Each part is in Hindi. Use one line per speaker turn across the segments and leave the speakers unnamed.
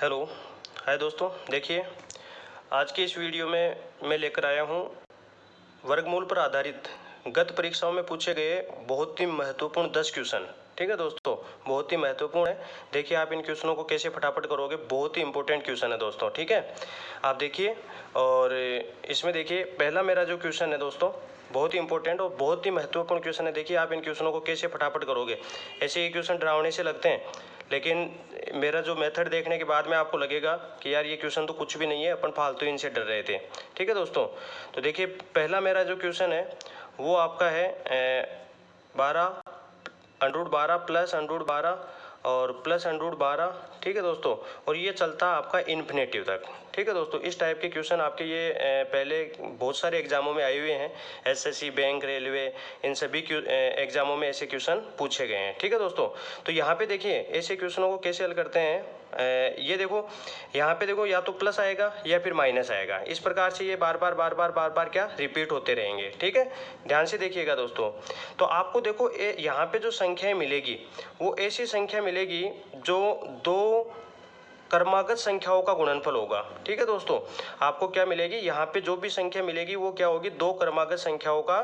हेलो, हाय दोस्तों। देखिए, आज की इस वीडियो में मैं लेकर आया हूँ वर्गमूल पर आधारित गत परीक्षाओं में पूछे गए बहुत ही महत्वपूर्ण 10 क्वेश्चन। ठीक है दोस्तों, बहुत ही महत्वपूर्ण है। देखिए आप इन क्वेश्चनों को कैसे फटाफट करोगे, बहुत ही इंपॉर्टेंट क्वेश्चन है दोस्तों। ठीक है, आप देखिए और इसमें देखिए पहला मेरा जो क्वेश्चन है दोस्तों, बहुत ही इंपॉर्टेंट और बहुत ही महत्वपूर्ण क्वेश्चन है। देखिए आप इन क्वेश्चनों को कैसे फटाफट करोगे। ऐसे ये क्वेश्चन डरावने से लगते हैं, लेकिन मेरा जो मेथड देखने के बाद में आपको लगेगा कि यार ये क्वेश्चन तो कुछ भी नहीं है, अपन फालतू इनसे डर रहे थे। ठीक है दोस्तों, तो देखिए पहला मेरा जो क्वेश्चन है वो आपका है 12√12 प्लस √12 और प्लस √12। ठीक है दोस्तों, और ये चलता आपका इन्फिनेटिव तक। ठीक है दोस्तों, इस टाइप के क्वेश्चन आपके ये पहले बहुत सारे एग्जामों में आए हुए हैं। एसएससी, बैंक, रेलवे, इन सभी एग्जामों में ऐसे क्वेश्चन पूछे गए हैं। ठीक है दोस्तों, तो यहाँ पे देखिए ऐसे क्वेश्चनों को कैसे हल करते हैं। ये देखो यहाँ पे देखो, या तो प्लस आएगा या फिर माइनस आएगा। इस प्रकार से ये बार बार क्या रिपीट होते रहेंगे। ठीक है, ध्यान से देखिएगा दोस्तों। तो आपको देखो यहाँ पे जो संख्याएं मिलेगी वो ऐसी संख्या मिलेगी जो दो क्रमागत संख्याओं का गुणनफल होगा। ठीक है दोस्तों, आपको क्या मिलेगी, यहाँ पे जो भी संख्या मिलेगी वो क्या होगी, दो क्रमागत संख्याओं का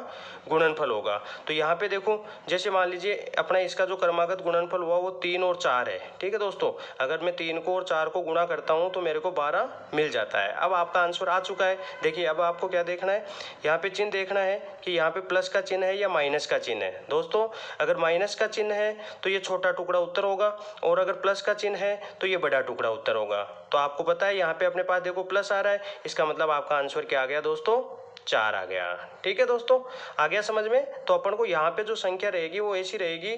गुणनफल होगा। तो यहाँ पे देखो, जैसे मान लीजिए अपना इसका जो क्रमागत गुणनफल हुआ वो 3 और 4 है। ठीक है दोस्तों, अगर मैं 3 को और 4 को गुणा करता हूँ तो मेरे को 12 मिल जाता है। अब आपका आंसर आ चुका है। देखिए अब आपको क्या देखना है, यहाँ पे चिन्ह देखना है कि यहाँ पे प्लस का चिन्ह है या माइनस का चिन्ह है। दोस्तों अगर माइनस का चिन्ह है तो ये छोटा टुकड़ा उत्तर होगा, और अगर प्लस का चिन्ह है तो ये बड़ा टुकड़ा उत्तर होगा। तो आपको पता है यहाँ पे अपने पास देखो प्लस आ रहा है, इसका मतलब आपका आंसर क्या आ गया दोस्तों, 4 आ गया। ठीक है दोस्तों, आ गया समझ में। तो अपन को यहाँ पे जो संख्या रहेगी वो ऐसी रहेगी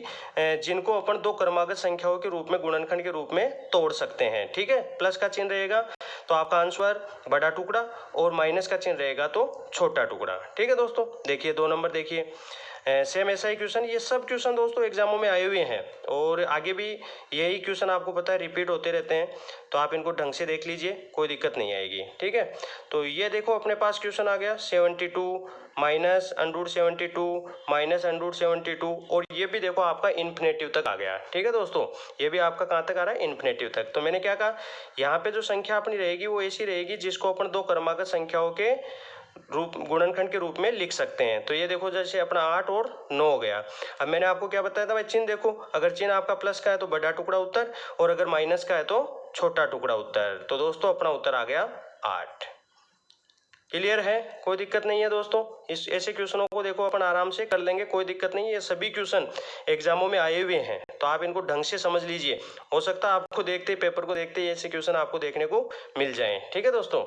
जिनको अपन दो क्रमागत संख्याओं के रूप में, गुणनखंड के रूप में तोड़ सकते हैं। ठीक है, प्लस का चिन्ह रहेगा तो आपका आंसर बड़ा टुकड़ा, और माइनस का चिन्ह रहेगा तो छोटा टुकड़ा। ठीक है दोस्तों, देखिए 2 नंबर देखिए सेम ऐसा ही क्वेश्चन। ये सब क्वेश्चन दोस्तों एग्जामों में आए हुए हैं, और आगे भी यही क्वेश्चन आपको पता है रिपीट होते रहते हैं। तो आप इनको ढंग से देख लीजिए, कोई दिक्कत नहीं आएगी। ठीक है, तो ये देखो अपने पास क्वेश्चन आ गया 72 माइनस √72 माइनस √72, और ये भी देखो आपका इन्फिनेटिव तक आ गया। ठीक है दोस्तों, ये भी आपका कहाँ तक आ रहा है, इन्फिनेटिव तक। तो मैंने क्या कहा, यहाँ पे जो संख्या अपनी रहेगी वो ऐसी रहेगी जिसको अपन दो क्रमागत संख्याओं के रूप, गुणनखंड के रूप में लिख सकते हैं। तो ये देखो जैसे अपना 8 और 9 हो गया। अब मैंने आपको क्या बताया था भाई, चिन्ह देखो, अगर चिन्ह आपका प्लस का है तो बड़ा टुकड़ा उत्तर, और अगर माइनस का है तो छोटा टुकड़ा उत्तर। तो दोस्तों अपना उत्तर आ गया 8। क्लियर है, कोई दिक्कत नहीं है दोस्तों। इस ऐसे क्वेश्चनों को देखो अपन आराम से कर लेंगे, कोई दिक्कत नहीं है। ये सभी क्वेश्चन एग्जामों में आए हुए हैं, तो आप इनको ढंग से समझ लीजिए। हो सकता है आपको देखते पेपर को देखते ही ऐसे क्वेश्चन आपको देखने को मिल जाएं। ठीक है दोस्तों,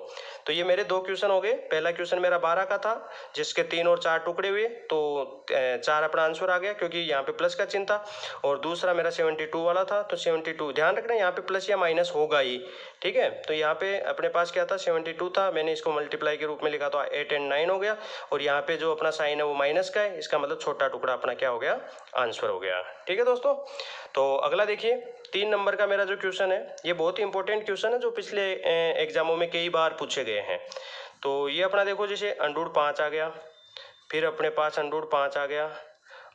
तो ये मेरे 2 क्वेश्चन हो गए। पहला क्वेश्चन मेरा 12 का था जिसके 3 और 4 टुकड़े हुए, तो 4 अपना आंसर आ गया क्योंकि यहाँ पे प्लस का चिन्ह था। और दूसरा मेरा 72 वाला था, तो 72 ध्यान रखना यहाँ पे प्लस या माइनस होगा ही। ठीक है, तो यहाँ पे अपने पास क्या था, 72 था, मैंने इसको मल्टीप्लाई के रूप में लिखा तो 8 और 9 हो गया, और यहाँ पे जो अपना साइन है वो माइनस का है, इसका मतलब छोटा टुकड़ा अपना क्या हो गया, आंसर हो गया। ठीक है दोस्तों, तो अगला देखिए 3 नंबर का मेरा जो क्वेश्चन है, ये बहुत ही इंपॉर्टेंट क्वेश्चन है जो पिछले एग्जामों में कई बार पूछे गए हैं। तो ये अपना देखो जैसे √5 आ गया, फिर अपने पास √5 आ गया,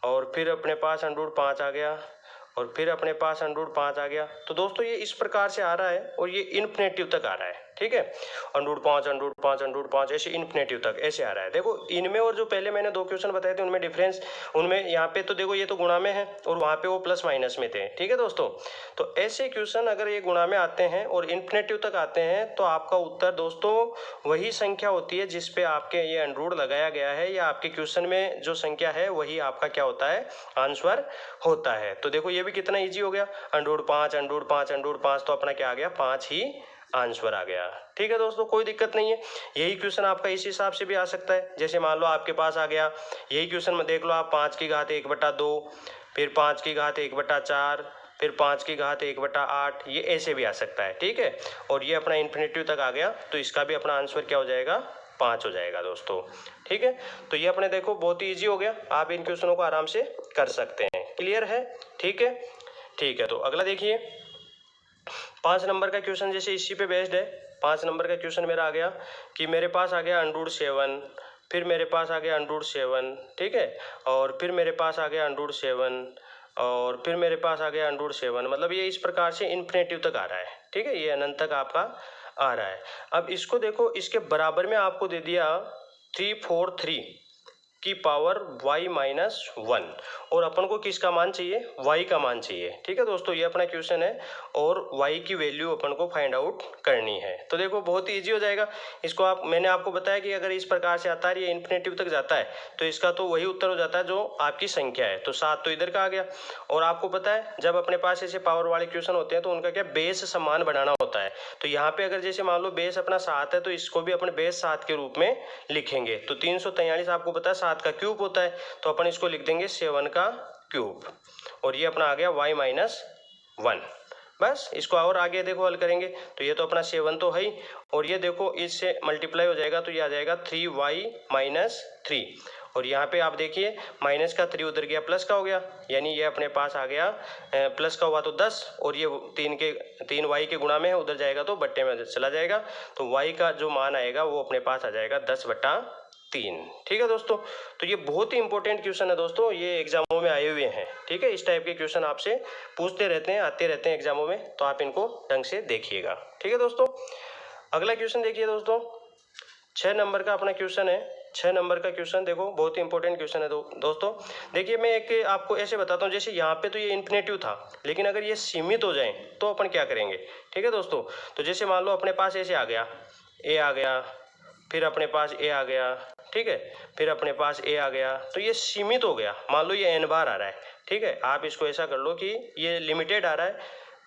और फिर अपने पास √5 आ गया, और फिर अपने पास √5 आ गया। तो दोस्तों ये इस प्रकार से आ रहा है, और ये इन्फिनेटिव तक आ रहा है। ठीक है, √5 ऐसे इन्फिनेटिव तक ऐसे आ रहा है। देखो इनमें और जो पहले मैंने 2 क्वेश्चन बताए थे उनमें डिफरेंस, उनमें यहाँ पे तो देखो ये तो गुणा में है और वहाँ पे वो प्लस माइनस में थे। ठीक है दोस्तों, तो ऐसे क्वेश्चन अगर ये गुणा में आते हैं और इन्फिनेटिव तक आते हैं तो आपका उत्तर दोस्तों वही संख्या होती है जिसपे आपके ये अंडरूट लगाया गया है, या आपके क्वेश्चन में जो संख्या है वही आपका क्या होता है, आंसर होता है। तो देखो ये भी कितना ईजी हो गया, √5 तो अपना क्या आ गया, 5 ही आंसर आ गया। ठीक है दोस्तों, कोई दिक्कत नहीं है। यही क्वेश्चन आपका इस हिसाब से भी आ सकता है, जैसे मान लो आपके पास आ गया यही क्वेश्चन में देख लो आप 5 की घात 1/2, फिर 5 की घात 1/4, फिर 5 की घात 1/8, ये ऐसे भी आ सकता है। ठीक है, और ये अपना इन्फिनेटिव तक आ गया तो इसका भी अपना आंसर क्या हो जाएगा, 5 हो जाएगा दोस्तों। ठीक है, तो ये अपने देखो बहुत ही ईजी हो गया, आप इन क्वेश्चनों को आराम से कर सकते हैं। क्लियर है, ठीक है, ठीक है। तो अगला देखिए 5 नंबर का क्वेश्चन जैसे इसी पे बेस्ड है। 5 नंबर का क्वेश्चन मेरा आ गया कि मेरे पास आ गया √7, फिर मेरे पास आ गया √7, ठीक है, और फिर मेरे पास आ गया √7, और फिर मेरे पास आ गया √7, मतलब ये इस प्रकार से इन्फिनेटिव तक आ रहा है। ठीक है, ये अनंत तक आपका आ रहा है। अब इसको देखो, इसके बराबर में आपको दे दिया 343 की पावर y माइनस 1, और अपन को किसका मान चाहिए, y का मान चाहिए। ठीक है दोस्तों, ये अपना क्वेश्चन है और y की वैल्यू अपन को फाइंड आउट करनी है। तो देखो बहुत ही ईजी हो जाएगा। इसको मैंने आपको बताया कि अगर इस प्रकार से आता है, ये इन्फिनेटिव तक जाता है, तो इसका तो वही उत्तर हो जाता है जो आपकी संख्या है। तो 7 तो इधर का आ गया। और आपको पता है जब अपने पास ऐसे पावर वाले क्वेश्चन होते हैं तो उनका क्या बेस समान बनाना होता है। तो यहाँ पे अगर जैसे मान लो बेस अपना 7 है, तो इसको भी अपन बेस 7 के रूप में लिखेंगे। तो 343 आपको पता है 7 का क्यूब होता है, तो अपन इसको लिख देंगे 7 का क्यूब, और ये अपना आ गया y माइनस 1। बस इसको और आगे देखो हल करेंगे तो ये तो अपना 7 तो है ही, और ये देखो इससे मल्टीप्लाई हो जाएगा तो ये आ जाएगा 3y माइनस 3, और यहाँ पे आप देखिए माइनस का 3 उधर गया प्लस का हो गया, यानी ये अपने पास आ गया प्लस का हुआ तो 10, और ये 3 y के गुणा में है, उधर जाएगा तो बट्टे में चला जाएगा, तो y का जो मान आएगा वो अपने पास आ जाएगा 10/3। ठीक है दोस्तों, तो ये बहुत ही इंपॉर्टेंट क्वेश्चन है दोस्तों, ये एग्जामों में आए हुए हैं। ठीक है, इस टाइप के क्वेश्चन आपसे पूछते रहते हैं, आते रहते हैं एग्जामों में, तो आप इनको ढंग से देखिएगा। ठीक है दोस्तों, अगला क्वेश्चन देखिए दोस्तों, 6 नंबर का अपना क्वेश्चन है। 6 नंबर का क्वेश्चन देखो, बहुत ही इंपॉर्टेंट क्वेश्चन है दोस्तों। देखिए मैं एक आपको ऐसे बताता हूँ, जैसे यहाँ पे तो ये इन्फिनेटिव था, लेकिन अगर ये सीमित हो जाए तो अपन क्या करेंगे। ठीक है दोस्तों, तो जैसे मान लो अपने पास ऐसे आ गया, ए आ गया, फिर अपने पास ए आ गया, ठीक है, फिर अपने पास ए आ गया, तो ये सीमित हो गया। मान लो ये n बार आ रहा है, ठीक है, आप इसको ऐसा कर लो कि ये लिमिटेड आ रहा है,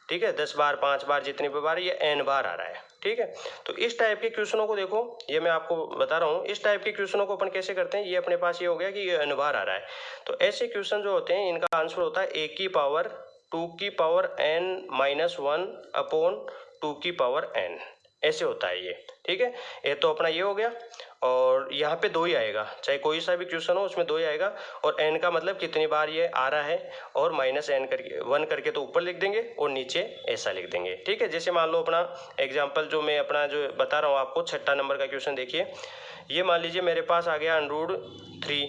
ठीक है, 10 बार 5 बार जितने भी बार, ये n बार आ रहा है। ठीक है, तो इस टाइप के क्वेश्चनों को देखो, ये मैं आपको बता रहा हूँ, इस टाइप के क्वेश्चनों को अपन कैसे करते हैं। ये अपने पास ये हो गया कि ये n बार आ रहा है, तो ऐसे क्वेश्चन जो होते हैं इनका आंसर होता है a की पावर 2 की पावर n माइनस 1 अपॉन 2 की पावर n, ऐसे होता है ये। ठीक है, ये तो अपना ये हो गया, और यहाँ पे 2 ही आएगा, चाहे कोई सा भी क्वेश्चन हो उसमें 2 ही आएगा, और n का मतलब कितनी बार ये आ रहा है, और माइनस n करके 1 करके तो ऊपर लिख देंगे और नीचे ऐसा लिख देंगे। ठीक है, जैसे मान लो अपना एग्जाम्पल जो मैं अपना जो बता रहा हूँ आपको, 6 नंबर का क्वेश्चन देखिए। ये मान लीजिए मेरे पास आ गया √3,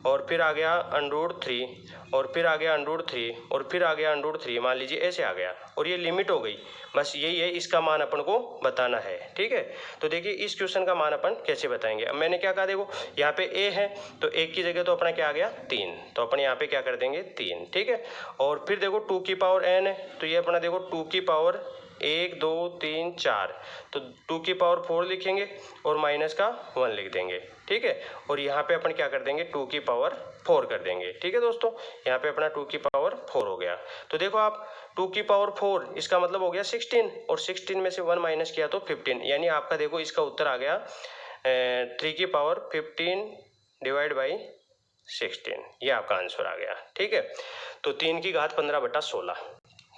और फिर आ गया √3, और फिर आ गया √3, और फिर आ गया √3, मान लीजिए ऐसे आ गया, और ये लिमिट हो गई। बस यही है, इसका मान अपन को बताना है। ठीक है, तो देखिए इस क्वेश्चन का मान अपन कैसे बताएंगे। अब मैंने क्या कहा, देखो यहाँ पे a है, तो 1 की जगह तो अपना क्या आ गया 3, तो अपन यहाँ पे क्या कर देंगे 3। ठीक है, और फिर देखो 2 की पावर n है, तो ये अपना देखो 2 की पावर 1 2 3 4, तो 2 की पावर 4 लिखेंगे और माइनस का 1 लिख देंगे। ठीक है, और यहाँ पे अपन क्या कर देंगे 2 की पावर 4 कर देंगे। ठीक है दोस्तों, यहाँ पे अपना 2 की पावर 4 हो गया। तो देखो आप 2 की पावर 4, इसका मतलब हो गया 16, और 16 में से 1 माइनस किया तो 15, यानी आपका देखो इसका उत्तर आ गया 3 की पावर 15 डिवाइड बाई 16, ये आपका आंसर आ गया। ठीक है, तो 3 की घात 15/16।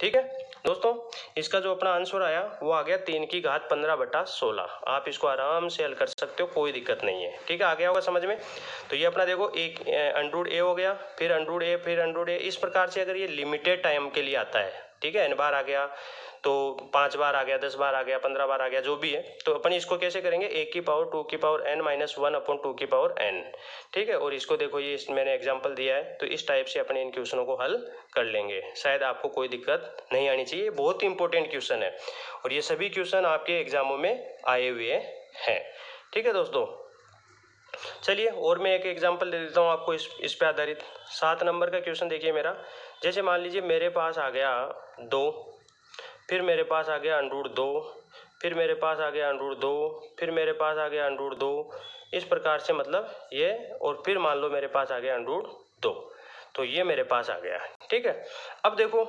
ठीक है दोस्तों, इसका जो अपना आंसर आया वो आ गया 3 की घात 15/16। आप इसको आराम से हल कर सकते हो, कोई दिक्कत नहीं है। ठीक है, आ गया होगा समझ में। तो ये अपना देखो एक √a हो गया, फिर √a, फिर √a, इस प्रकार से अगर ये लिमिटेड टाइम के लिए आता है, ठीक है, n बार आ गया, तो 5 बार आ गया, 10 बार आ गया, 15 बार आ गया, जो भी है, तो अपन इसको कैसे करेंगे 1 की पावर 2 की पावर n माइनस 1 अपॉन 2 की पावर n। ठीक है, और इसको देखो ये मैंने एग्जांपल दिया है, तो इस टाइप से अपन इन क्वेश्चनों को हल कर लेंगे। शायद आपको कोई दिक्कत नहीं आनी चाहिए, बहुत ही इंपॉर्टेंट क्वेश्चन है, और ये सभी क्वेश्चन आपके एग्जामों में आए हुए हैं। ठीक है दोस्तों, चलिए और मैं एक एग्जांपल दे देता हूँ आपको इस पे आधारित। 7 नंबर का क्वेश्चन देखिए मेरा, जैसे मान लीजिए मेरे पास आ गया 2, फिर मेरे पास आ गया √2, फिर मेरे पास आ गया √2, फिर मेरे पास आ गया √2, इस प्रकार से मतलब ये, और फिर मान लो मेरे पास आ गया √2, तो ये मेरे पास आ गया। ठीक है, अब देखो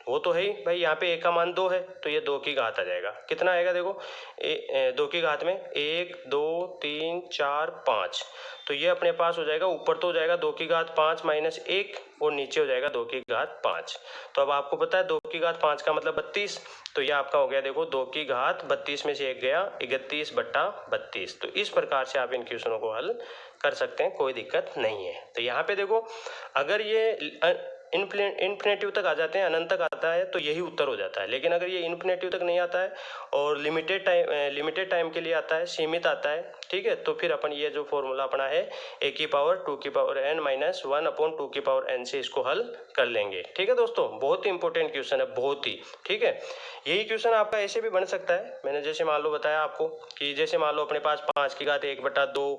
वो तो है ही भाई, यहाँ पे a का मान 2 है, तो ये 2 की घात आ जाएगा। कितना आएगा देखो 2 की घात में 1 2 3 4 5, तो ये अपने पास हो जाएगा, ऊपर तो हो जाएगा 2 की घात 5 माइनस 1, और नीचे हो जाएगा 2 की घात 5। तो अब आपको पता है 2 की घात 5 का मतलब 32, तो ये आपका हो गया देखो 2 की घात 32 में से 1 गया 31/32। तो इस प्रकार से आप इन क्वेश्चनों को हल कर सकते हैं, कोई दिक्कत नहीं है। तो यहाँ पे देखो अगर ये इन्फिनेटिव तक आ जाते हैं, अनंत तक आता है, तो यही उत्तर हो जाता है। लेकिन अगर ये इन्फिनेटिव तक नहीं आता है और लिमिटेड टाइम के लिए आता है, सीमित आता है, ठीक है, तो फिर अपन ये जो फॉर्मूला अपना है a⁴n−1/2n से इसको हल कर लेंगे। ठीक है दोस्तों, बहुत ही इंपॉर्टेंट क्वेश्चन है, बहुत ही। ठीक है, यही क्वेश्चन आपका ऐसे भी बन सकता है। मैंने जैसे मान लो बताया आपको कि जैसे मान लो अपने पास 5⁻1/2,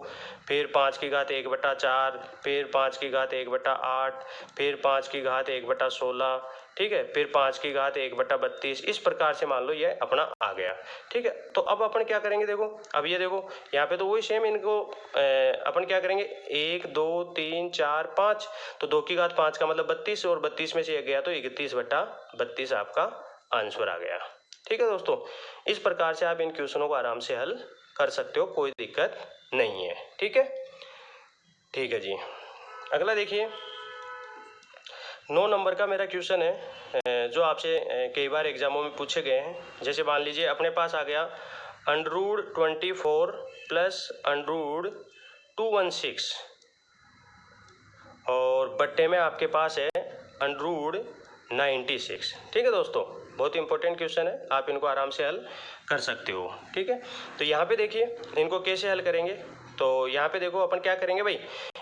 फिर 5⁻1/4, फिर 5⁻1/8, फिर 5⁻1/16, ठीक है, फिर 5⁻1/32, इस प्रकार से मान लो ये अपना आ गया। ठीक है, तो अब अपन क्या करेंगे, देखो अब ये देखो यहाँ पे तो वही सेम, इनको अपन क्या करेंगे 1 2 3 4 5, तो 2⁵5 का मतलब 32, और 32 में से 1 गया तो 31/32 आपका आंसर आ गया। ठीक है दोस्तों, इस प्रकार से आप इन क्वेश्चनों को आराम से हल कर सकते हो, कोई दिक्कत नहीं है। ठीक है, ठीक है जी। अगला देखिए 9 नंबर का मेरा क्वेश्चन है, जो आपसे कई बार एग्जामों में पूछे गए हैं। जैसे मान लीजिए अपने पास आ गया √24 प्लस √216, और बट्टे में आपके पास है √96। ठीक है दोस्तों, बहुत इंपॉर्टेंट क्वेश्चन है, आप इनको आराम से हल कर सकते हो। ठीक है, तो यहाँ पे देखिए इनको कैसे हल करेंगे। तो यहाँ पे देखो अपन क्या करेंगे भाई,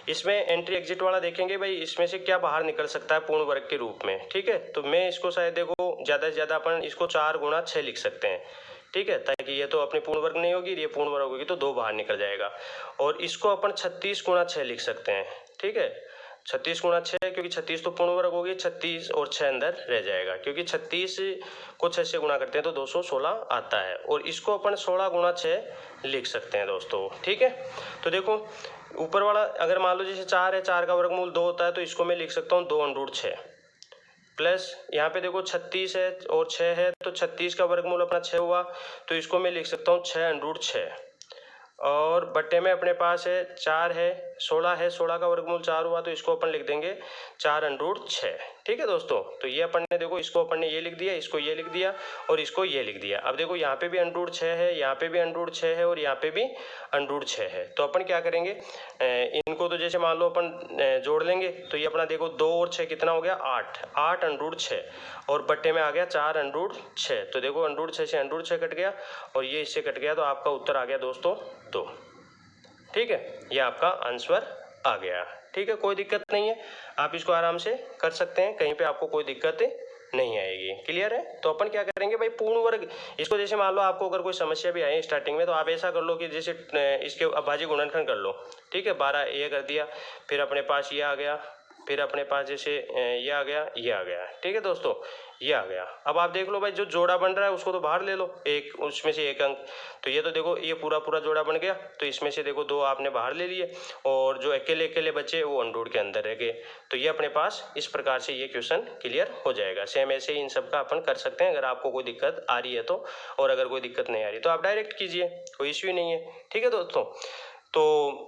इसमें एंट्री एग्जिट वाला देखेंगे भाई, इसमें से क्या बाहर निकल सकता है पूर्ण वर्ग के रूप में। ठीक है, तो मैं इसको शायद देखो ज़्यादा से ज़्यादा अपन इसको 4×6 लिख सकते हैं। ठीक है, ताकि ये तो अपनी पूर्ण वर्ग नहीं होगी, ये पूर्ण वर्ग होगी तो 2 बाहर निकल जाएगा। और इसको अपन 36×6 लिख सकते हैं। ठीक है, 36×6, क्योंकि 36 तो पूर्ण वर्ग होगी, 36 और 6 अंदर रह जाएगा, क्योंकि 36 को 6 से गुणा करते हैं तो 216 आता है। और इसको अपन 16×6 लिख सकते हैं दोस्तों। ठीक है, तो देखो ऊपर वाला अगर मान लो जैसे 4 है, 4 का वर्गमूल 2 होता है, तो इसको मैं लिख सकता हूँ 2√6, प्लस यहाँ पे देखो 36 है और 6 है, तो 36 का वर्गमूल अपना 6 हुआ, तो इसको मैं लिख सकता हूँ 6√6, और बट्टे में अपने पास है 4 है, 16 है, 16 का वर्गमूल 4 हुआ, तो इसको अपन लिख देंगे 4√6। ठीक है दोस्तों, तो ये अपन ने देखो इसको अपन ने ये लिख दिया, इसको ये लिख दिया, और इसको ये लिख दिया। अब देखो यहाँ पे भी √6 है, यहाँ पे भी √6 है, और यहाँ पे भी √6 है। तो अपन क्या करेंगे, इनको तो जैसे मान लो अपन जोड़ लेंगे, तो ये अपना देखो 2 और 6 कितना हो गया 8 √6, और बट्टे में आ गया 4√6। तो देखो √6 से √6 कट गया, और ये इससे कट गया, तो आपका उत्तर आ गया दोस्तों 2। ठीक है, ये आपका आंसर आ गया। ठीक है, कोई दिक्कत नहीं है, आप इसको आराम से कर सकते हैं, कहीं पे आपको कोई दिक्कत नहीं आएगी। क्लियर है, तो अपन क्या करेंगे भाई पूर्ण वर्ग, इसको जैसे मान लो आपको अगर कोई समस्या भी आई स्टार्टिंग में, तो आप ऐसा कर लो कि जैसे इसके अभाज्य गुणनखंड कर लो। ठीक है, 12 ये कर दिया, फिर अपने पास ये आ गया, फिर अपने पास जैसे ये आ गया, ये आ गया। ठीक है दोस्तों, ये आ गया। अब आप देख लो भाई जो जोड़ा बन रहा है उसको तो बाहर ले लो, एक उसमें से एक अंक, तो ये तो देखो ये पूरा जोड़ा बन गया, तो इसमें से देखो 2 आपने बाहर ले लिए, और जो अकेले अकेले बचे वो अंडूर के अंदर रह गए। तो ये अपने पास इस प्रकार से ये क्वेश्चन क्लियर हो जाएगा। सेम ऐसे इन सब का अपन कर सकते हैं, अगर आपको कोई दिक्कत आ रही है तो, और अगर कोई दिक्कत नहीं आ रही तो आप डायरेक्ट कीजिए, कोई इश्यू नहीं है। ठीक है दोस्तों, तो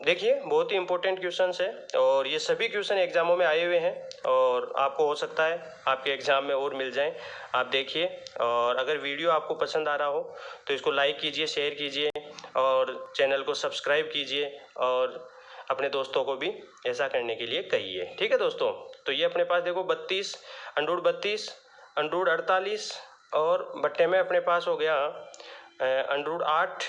देखिए बहुत ही इंपॉर्टेंट क्वेश्चंस है, और ये सभी क्वेश्चन एग्जामों में आए हुए हैं, और आपको हो सकता है आपके एग्जाम में और मिल जाएं। आप देखिए, और अगर वीडियो आपको पसंद आ रहा हो तो इसको लाइक कीजिए, शेयर कीजिए, और चैनल को सब्सक्राइब कीजिए, और अपने दोस्तों को भी ऐसा करने के लिए कहिए। ठीक है दोस्तों, तो ये अपने पास देखो 32, √32, √48, और बट्टे में अपने पास हो गया √8,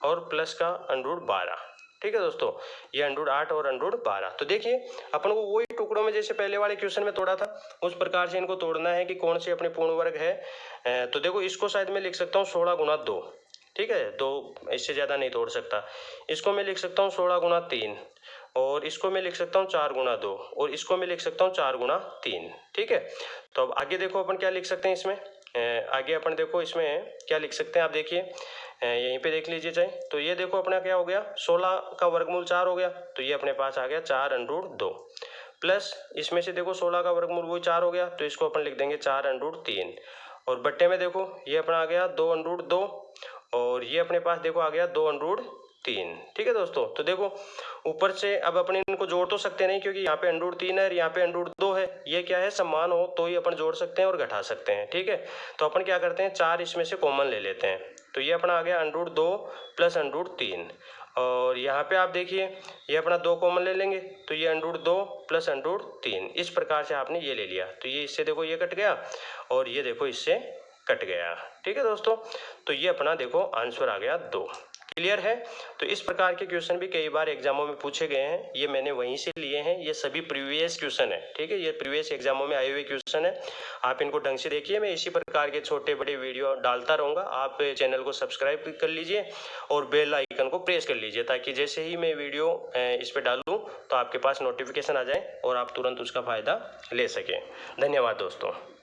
और प्लस का √12। ठीक है दोस्तों, ये √8 और √12। तो देखिए अपन को वही टुकड़ों में जैसे पहले वाले क्वेश्चन में तोड़ा था, उस प्रकार से इनको तोड़ना है कि कौन से अपने पूर्ण वर्ग है। तो देखो इसको शायद मैं लिख सकता हूँ 16×2। ठीक है, 2 इससे ज़्यादा नहीं तोड़ सकता। इसको मैं लिख सकता हूँ 16×3, और इसको मैं लिख सकता हूँ 4×2, और इसको मैं लिख सकता हूँ 4×3। ठीक है, तो अब आगे देखो अपन क्या लिख सकते हैं इसमें, आगे अपन देखो इसमें क्या लिख सकते हैं, आप देखिए यहीं पे देख लीजिए चाहे, तो ये देखो अपना क्या हो गया 16 का वर्गमूल 4 हो गया, तो ये अपने पास आ गया 4√2, प्लस इसमें से देखो 16 का वर्गमूल वही 4 हो गया, तो इसको अपन लिख देंगे 4√3, और बट्टे में देखो ये अपना आ गया 2√2, और ये अपने पास देखो आ गया 2√3। ठीक है दोस्तों, तो देखो ऊपर से अब अपने इनको जोड़ तो सकते नहीं, क्योंकि यहाँ पे √3 है और यहाँ पे √2 है, ये क्या है समान हो तो ही अपन जोड़ सकते हैं और घटा सकते हैं। ठीक है, तो अपन क्या करते हैं 4 इसमें से कॉमन ले लेते हैं, तो ये अपना आ गया √2 प्लस √3, और यहाँ पे आप देखिए ये अपना 2 कॉमन ले लेंगे तो ये √2 प्लस √3 इस प्रकार से आपने ये ले लिया। तो ये इससे देखो ये कट गया और ये देखो इससे कट गया। ठीक है दोस्तों, तो ये अपना देखो आंसर आ गया 2। क्लियर है। तो इस प्रकार के क्वेश्चन भी कई बार एग्जामों में पूछे गए हैं, ये मैंने वहीं से लिए हैं, ये सभी प्रीवियस क्वेश्चन है। ठीक है, ये प्रीवियस एग्जामों में आए हुए क्वेश्चन है, आप इनको ढंग से देखिए। मैं इसी प्रकार के छोटे बड़े वीडियो डालता रहूँगा। आप चैनल को सब्सक्राइब कर लीजिए और बेल आइकन को प्रेस कर लीजिए ताकि जैसे ही मैं वीडियो इस पर डालूँ तो आपके पास नोटिफिकेशन आ जाए और आप तुरंत उसका फ़ायदा ले सकें। धन्यवाद दोस्तों।